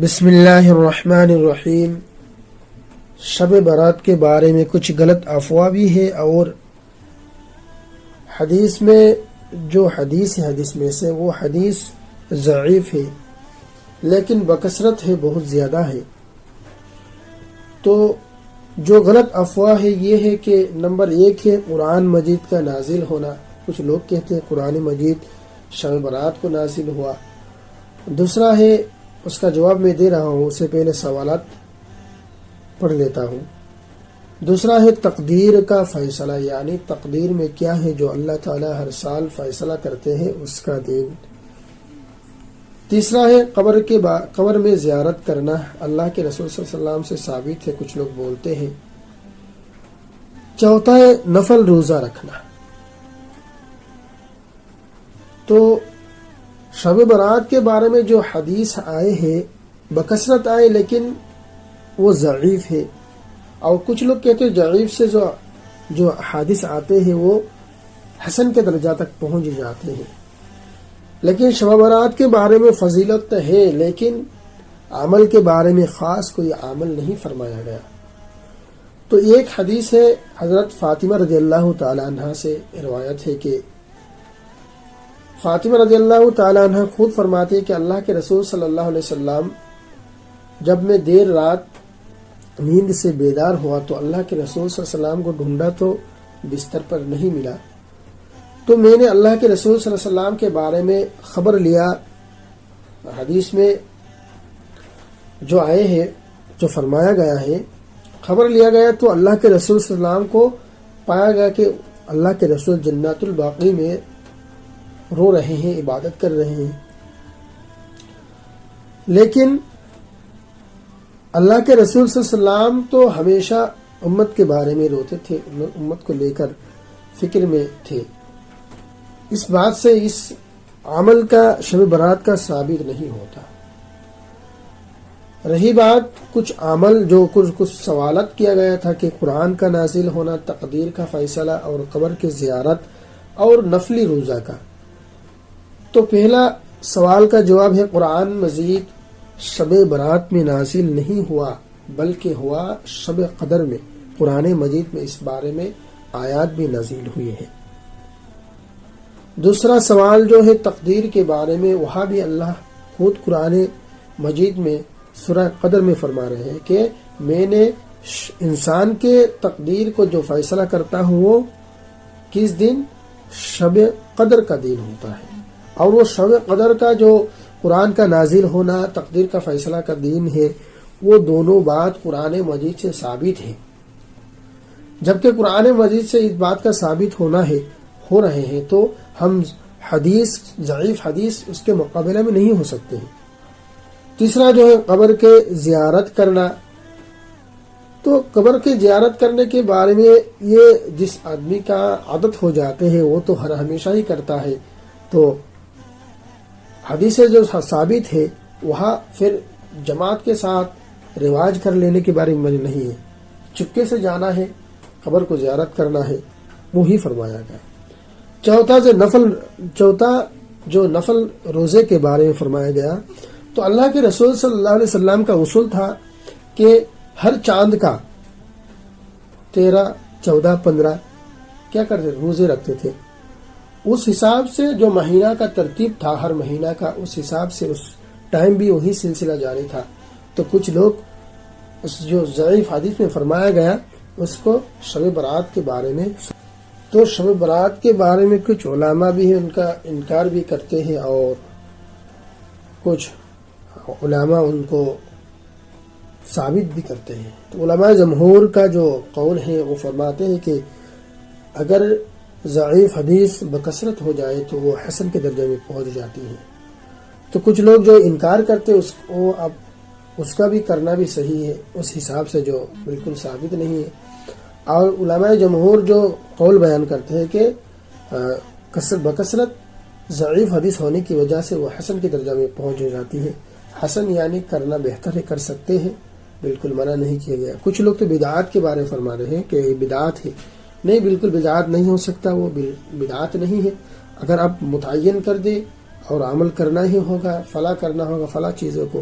بسم اللہ الرحمن الرحیم۔ شب برات کے بارے میں کچھ غلط افواہ بھی ہے، اور حدیث میں جو حدیث ہے حدیث میں سے وہ حدیث ضعیف ہے، لیکن بکثرت ہے، بہت زیادہ ہے۔ تو جو غلط افواہ ہے یہ ہے کہ نمبر 1 ہے قرآن مجید کا نازل ہونا۔ کچھ لوگ کہتے ہیں قرآن مجید شب برات کو نازل ہوا۔ دوسرا ہے، اس کا جواب میں دے رہا ہوں، اس سے پہلے سوالات پڑھ لیتا ہوں۔ دوسرا ہے تقدیر کا فیصلہ، یعنی تقدیر میں کیا ہے جو اللہ تعالی ہر سال فیصلہ کرتے ہیں اس کا دین۔ تیسرا ہے قبر میں زیارت کرنا، اللہ کے رسول صلی اللہ علیہ وسلم سے ثابت ہے، کچھ لوگ بولتے ہیں۔ چوتھا ہے نفل روزہ رکھنا۔ تو شب برات کے بارے میں جو حدیث آئے ہیں بکثرت آئے، لیکن وہ ضعیف ہے، اور کچھ لوگ کہتے ہیں ضعیف سے جو حدیث آتے ہیں وہ حسن کے درجہ تک پہنچ جاتے ہیں۔ لیکن شب برات کے بارے میں فضیلت ہے، لیکن عمل کے بارے میں خاص کوئی عمل نہیں فرمایا گیا۔ تو ایک حدیث ہے حضرت فاطمہ رضی اللہ تعالی عنہ سے روایت ہے کہ فاطمہ رضی اللہ تعالی عنہ خود فرماتے ہیں کہ اللہ کے رسول صلی اللہ علیہ وسلم جب میں دیر رات نیند سے بیدار ہوا تو اللہ کے رسول صلی اللہ علیہ وسلم کو ڈھونڈا تو بستر پر نہیں ملا، تو میں نے اللہ کے رسول صلی اللہ علیہ وسلم کے بارے میں خبر لیا۔ حدیث میں جو آئے ہیں، جو فرمایا گیا ہے، خبر لیا گیا تو اللہ کے رسول صلی اللہ علیہ وسلم کو پایا گیا کہ اللہ کے رسول جنت الباقی میں رو رہے ہیں، عبادت کر رہے ہیں۔ لیکن اللہ کے رسول صلی اللہ علیہ وسلم تو ہمیشہ امت کے بارے میں روتے تھے، امت کو لے کر فکر میں تھے۔ اس بات سے اس عمل کا شب برات کا ثابت نہیں ہوتا۔ رہی بات کچھ عمل جو کچھ سوالات کیا گیا تھا کہ قرآن کا نازل ہونا، تقدیر کا فیصلہ، اور قبر کی زیارت، اور نفلی روزہ کا، تو پہلا سوال کا جواب ہے قرآن مجید شب برات میں نازل نہیں ہوا، بلکہ ہوا شب قدر میں۔ قرآن مجید میں اس بارے میں آیات بھی نازل ہوئی ہیں۔ دوسرا سوال جو ہے تقدیر کے بارے میں، وہاں بھی اللہ خود قرآن مجید میں سورہ قدر میں فرما رہے ہیں کہ میں نے انسان کے تقدیر کو جو فیصلہ کرتا ہوں وہ کس دن؟ شب قدر کا دن ہوتا ہے۔ اور وہ شب قدر کا جو قرآن کا نازل ہونا، تقدیر کا فیصلہ کا دن ہے، وہ دونوں بات قرآن مجید سے ثابت ہے۔ جبکہ قرآن مجید سے اس بات کا ثابت ہو رہے ہیں، تو ہم ضعیف حدیث اس کے مقابلے میں نہیں ہو سکتے ہیں۔ تیسرا جو ہے قبر کے زیارت کرنا، تو قبر کی زیارت کرنے کے بارے میں یہ جس آدمی کا عادت ہو جاتے ہیں وہ تو ہمیشہ ہی کرتا ہے، تو حدیث جو ثابت ہے وہاں پھر جماعت کے ساتھ رواج کر لینے کے بارے میں نہیں ہے، چپکے سے جانا ہے، قبر کو زیارت کرنا ہے، وہی فرمایا گیا۔ چوتھا جو نفل روزے کے بارے میں فرمایا گیا، تو اللہ کے رسول صلی اللہ علیہ وسلم کا اصول تھا کہ ہر چاند کا 13، 14، 15 کیا کرتے؟ روزے رکھتے تھے۔ اس حساب سے جو مہینہ کا ترتیب تھا، ہر مہینہ کا، اس حساب سے اس ٹائم بھی وہی سلسلہ جاری تھا۔ تو کچھ لوگ اس جو ضعیف حدیث میں فرمایا گیا اس کو شب برات کے بارے میں، تو شب برات کے بارے میں کچھ علماء بھی ہیں ان کا انکار بھی کرتے ہیں، اور کچھ علماء ان کو ثابت بھی کرتے ہیں۔ تو علماء جمہور کا جو قول ہے وہ فرماتے ہیں کہ اگر ضعیف حدیث بکثرت ہو جائے تو وہ حسن کے درجے میں پہنچ جاتی ہے۔ تو کچھ لوگ جو انکار کرتے اس کا بھی کرنا بھی صحیح ہے، اس حساب سے جو بالکل ثابت نہیں ہے۔ اور علماء جمہور جو قول بیان کرتے ہیں کہ بکثرت ضعیف حدیث ہونے کی وجہ سے وہ حسن کے درجہ میں پہنچ جاتی ہے۔ حسن یعنی کرنا بہتر ہے، کر سکتے ہیں، بالکل منع نہیں کیا گیا۔ کچھ لوگ تو بدعات کے بارے میں فرما رہے ہیں کہ یہ بدعات ہے، نہیں، بالکل بدعات نہیں ہو سکتا، وہ بدعات نہیں ہے۔ اگر آپ متعین کر دیں اور عمل کرنا ہی ہوگا، فلاں کرنا ہوگا، فلاں چیزوں کو،